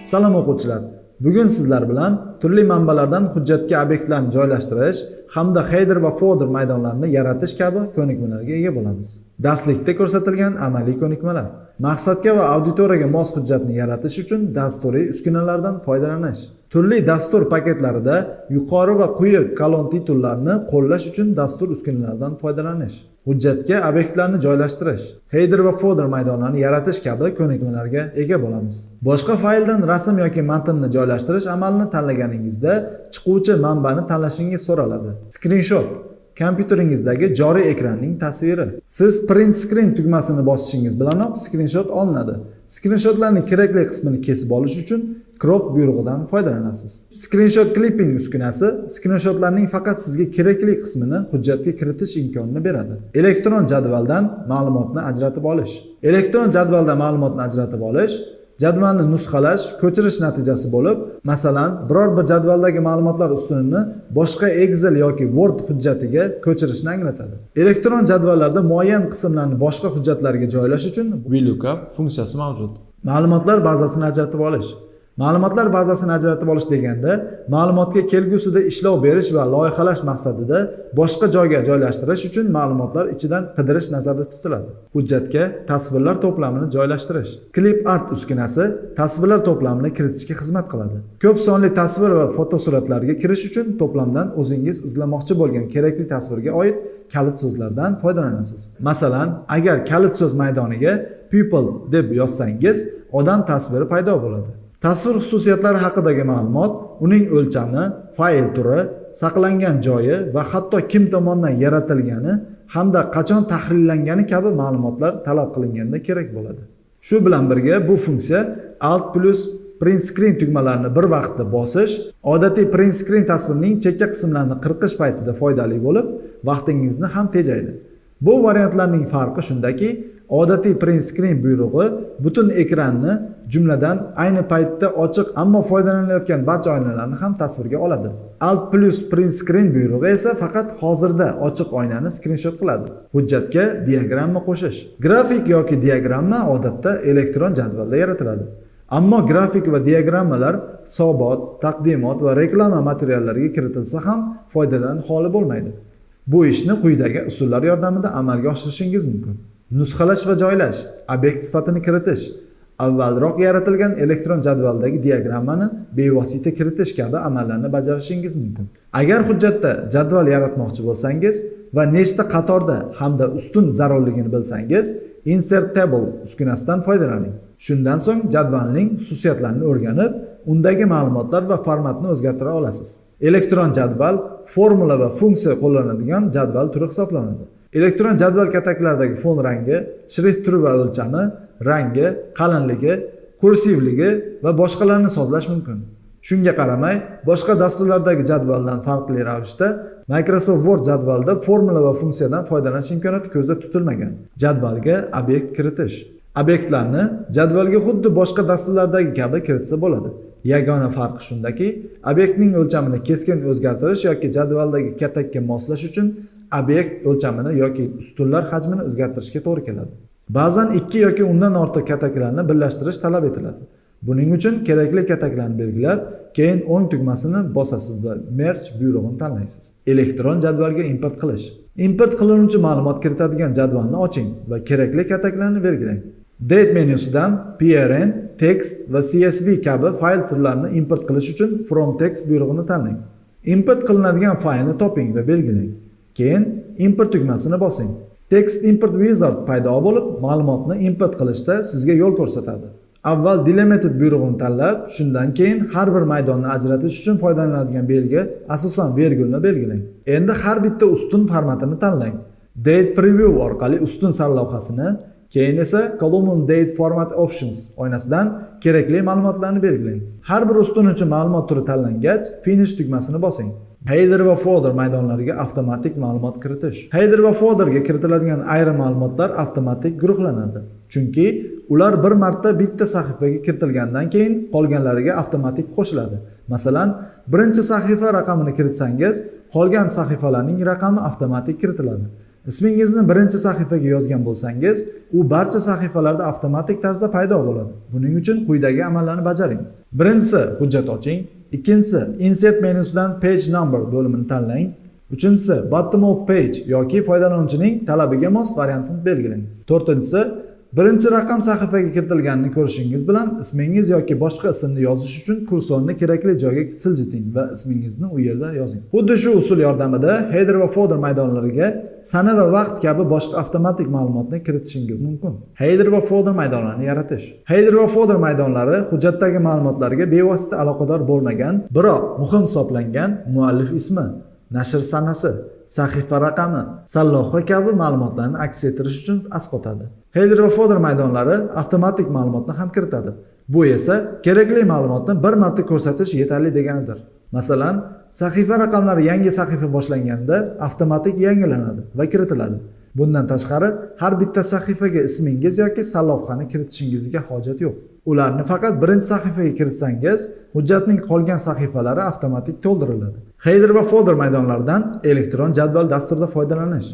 Salom o'quvchilar. Bugun sizlar bilan turli manbalardan hujjatga obyektlarni joylashtirish hamda header va folder maydonlarini yaratish kabi ko'nikmalarga ega bo'lamiz. Darslikda ko'rsatilgan amaliy ko'nikmalar. Maqsadga va auditoriyaga mos hujjatni yaratish uchun dasturiy uskunalardan foydalanish. Turli dastur paketlarida yuqori va quyi kolon titullarni qo'llash uchun dastur uskunalardan foydalanish. Hujjatga obyektlarni joylashtirish, header va folder maydonlarini yaratish kabi ko'nikmalarga ega bo'lamiz. Boshqa fayldan rasm yoki matnni joylashtirish amalini tanlaganingizda chiquvchi manbani tanlashingiz so'raladi. Screenshot kompyuteringizdagi joriy ekranning tasviri. Siz print screen tugmasini bosishingiz bilanoq screenshot olinadi. Screenshotlarning kerakli qismini kesib olish uchun crop buyrug'idan foydalanasiz. Screenshot clipping uskunasi screenshotlarning faqat sizga kerakli qismini hujjatga kiritish imkonini beradi. Elektron jadvaldan ma'lumotni ajratib olish. Elektron jadvalda ma'lumotni ajratib olish jadvalni nusxalash, ko'chirish natijasi bo'lib, masalan, biror bir jadvaldagi ma'lumotlar ustunini boshqa Excel yoki Word hujjatiga ko'chirishni anglatadi. Elektron jadvallarda muayyan qismlarni boshqa hujjatlarga joylash uchun VLOOKUP funksiyasi mavjud. Ma'lumotlar bazasini ajratib olish. Ma'lumotlar bazasini ajratib olish deganda, ma'lumotga kelgusida ishlov berish va loyihalash maqsadida boshqa joyga joylashtirish uchun ma'lumotlar ichidan qidirish nazarda tutiladi. Hujjatga tasvirlar to'plamini joylashtirish. Clip art uskunasi tasvirlar to'plamini kiritishga xizmat qiladi. Ko'p sonli tasvir va fotosuratlarga kirish uchun to'plamdan o'zingiz izlamoqchi bo'lgan kerakli tasvirga oid kalit so'zlardan foydalanasiz. Masalan, agar kalit so'z maydoniga people deb yozsangiz, odam tasviri paydo bo'ladi. Tasvir xususiyatlari haqidagi ma'lumot, uning o'lchami, fayl turi, saqlangan joyi va hatto kim tomonidan yaratilgani hamda qachon tahrirlangani kabi ma'lumotlar talab qilinganda kerak bo'ladi. Shu bilan birga bu funksiya Alt plus Print Screen tugmalarini bir vaqtda bosish, odatiy print screen tasvirning chekka qismlarini qirqish paytida foydali bo'lib, vaqtingizni ham tejaydi. Bu variantlarning farqi shundaki, odatiy print screen buyrug'i butun ekranni, jumladan ayni paytda ochiq ammo foydalanilayotgan barcha oynalarni ham tasvirga oladi. Alt plus print screen buyrug'i esa faqat hozirda ochiq oynani screenshot qiladi. Hujjatga diagramma qo'shish. Grafik yoki diagramma odatda elektron jadvalda yaratiladi. Ammo grafik va diagrammalar hisobot, taqdimot va reklama materiallariga kiritilsa ham foydadan xoli bo'lmaydi. Bu ishni quyidagi usullar yordamida amalga oshirishingiz mumkin. Nusxalash va joylash, obyekt sifatini kiritish, avvalroq yaratilgan elektron jadvaldagi diagrammani bevosita kiritish kabi amallarni bajarishingiz mumkin. Agar hujjatda jadval yaratmoqchi bo'lsangiz va nechta qatorda hamda ustun zarurligini bilsangiz, Insert Table uskunasidan foydalaning. Shundan so'ng jadvalning xususiyatlarini o'rganib, undagi ma'lumotlar va formatni o'zgartira olasiz. Elektron jadval formula va funksiya qo'llanadigan jadval turi hisoblanadi. Elektron jadval kataklaridagi fon rangi, shrift turi va o'lchami, rangi, qalinligi, kursivligi va boshqalarni sozlash mumkin. Shunga qaramay, boshqa dasturlardagi jadvaldan farqli ravishda Microsoft Word jadvalda formula va funksiyadan foydalanish imkoniyati ko'zda tutilmagan. Jadvalga obyekt kiritish. Obyektlarni jadvalga xuddi boshqa dasturlardagi kabi kiritsa bo'ladi. Yagona farqi shundaki, obyektning o'lchamini keskin o'zgartirish yoki jadvaldagi katakka moslash uchun obyekt o'lchamini yoki ustunlar hajmini o'zgartirishga to'g'ri keladi. Ba'zan 2 yoki undan ortiq kataklarni birlashtirish talab etiladi. Buning uchun kerakli kataklarni belgilab, keyin o'ng tugmasini bosasiz va merge buyrug'ini tanlaysiz. Elektron jadvalga import qilish. Import qilinuvchi ma'lumot kiritadigan jadvalni oching va kerakli kataklarni belgilang. Date menyusidan PRN, text va CSV kabi fayl turlarini import qilish uchun From Text buyrug'ini tanlang. Import qilinadigan faylni toping va belgilang. Keyin import tugmasini bosing. Text Import Wizard paydo bo'lib, ma'lumotni import qilishda sizga yo'l ko'rsatadi. Avval delimited buyrug'ini tanlab, shundan keyin har bir maydonni ajratish uchun foydalaniladigan belgi, asosan virgulni belgilang. Endi har bitta ustun formatini tanlang. Date Preview orqali ustun sarlavhasini, keyin esa Column Date Format Options oynasidan kerakli ma'lumotlarni belgilang. Har bir ustun uchun ma'lumot turi tanlangach, Finish tugmasini bosing. Header va folder maydonlariga avtomatik ma'lumot kiritish. Header va folderga kiritiladigan ayrim ma'lumotlar avtomatik guruhlanadi. Chunki ular bir marta bitta sahifaga kiritilgandan keyin qolganlariga avtomatik qo'shiladi. Masalan, birinchi sahifa raqamini kiritsangiz, qolgan sahifalarning raqami avtomatik kiritiladi. Ismingizni birinchi sahifaga yozgan bo'lsangiz, u barcha sahifalarda avtomatik tarzda paydo bo'ladi. Buning uchun quyidagi amallarni bajaring. Birinchisi hujjat oching, ikkinchisi insert menusidan page number bo'limini tanlang, uchinchisi bottom of page yoki foydalanuvchining talabiga mos variantini belgilang. To'rtinchisi birinchi raqam sahifaga kiritilganini ko'rishingiz bilan ismingiz yoki boshqa ismni yozish uchun kursorni kerakli joyga siljiting va ismingizni u yerda yozing. Xuddi shu usul yordamida header va footer maydonlariga sana va vaqt kabi boshqa avtomatik ma'lumotni kiritishingiz mumkin. Header va footer maydonlarini yaratish. Header va footer maydonlari hujjatdagi ma'lumotlarga bevosita aloqador bo'lmagan, biroq muhim hisoblangan muallif ismi, nashr sanasi, sahifa raqami, salloqa kabi ma'lumotlarni aks ettirish uchun asqotadi. Header va footer maydonlari avtomatik ma'lumotni ham kiritadi. Bu esa kerakli ma'lumotni bir marta ko'rsatish yetarli deganidir. Masalan, sahifa raqamlari yangi sahifa boshlanganda avtomatik yangilanadi va kiritiladi. Bundan tashqari, har bitta sahifaga ismingiz yoki sallohani kiritishingizga hojat yo'q. Ularni faqat birinchi sahifaga kiritsangiz, hujjatning qolgan sahifalari avtomatik to'ldiriladi. Header va footer maydonlaridan elektron jadval dasturida foydalanish.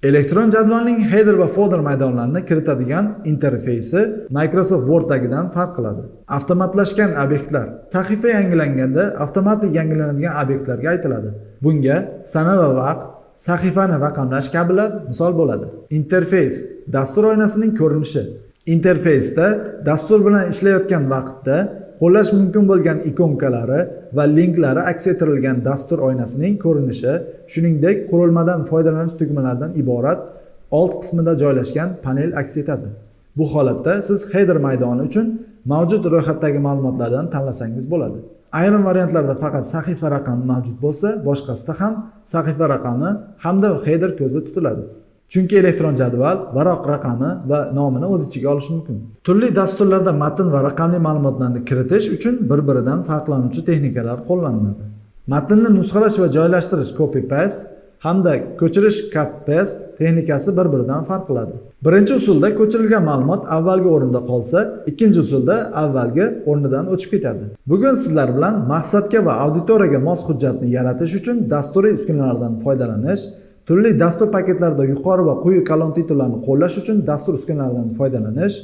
Elektron jadvalning header va footer maydonlarini kiritadigan interfeysi Microsoft Word'dagidan farq qiladi. Avtomatlashgan obyektlar sahifa yangilanganda avtomatik yangilanadigan obyektlarga aytiladi. Bunga sana va vaqt, sahifani raqamlash kabilar misol bo'ladi. Interfeys dastur oynasining ko'rinishi. Interfeysda dastur bilan ishlayotgan vaqtda qo'llash mumkin bo'lgan ikonkalari va linklari aks ettirilgan dastur oynasining ko'rinishi, shuningdek qurilmadan foydalanish tugmalaridan iborat old qismida joylashgan panel aks etadi. Bu holatda siz header maydoni uchun mavjud ro'yxatdagi ma'lumotlardan tanlasangiz bo'ladi. Ayrim variantlarda faqat sahifa raqami mavjud bo'lsa, boshqasida ham sahifa raqami hamda header ko'zda tutiladi. Chunki elektron jadval varaq raqami va nomini o'z ichiga olishi mumkin. Turli dasturlarda matn va raqamli ma'lumotlarni kiritish uchun bir-biridan farqlanuvchi texnikalar qo'llaniladi. Matnni nusxalash va joylashtirish copy paste hamda ko'chirish cut paste texnikasi bir-biridan farq qiladi. Birinchi usulda ko'chirilgan ma'lumot avvalgi o'rinda qolsa, ikkinchi usulda avvalgi o'rnidan o'chib ketadi. Bugun sizlar bilan maqsadga va auditoriyaga mos hujjatni yaratish uchun dasturiy uskunalardan foydalanish, turli dastur paketlarida yuqori va quyi kolon titullarni qo'llash uchun dastur uskunalaridan foydalanish,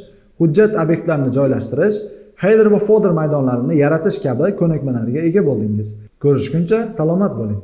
hujjat obyektlarini joylashtirish, header va footer maydonlarini yaratish kabi ko'nikmalarga ega bo'ldingiz. Ko'rishguncha salomat bo'ling.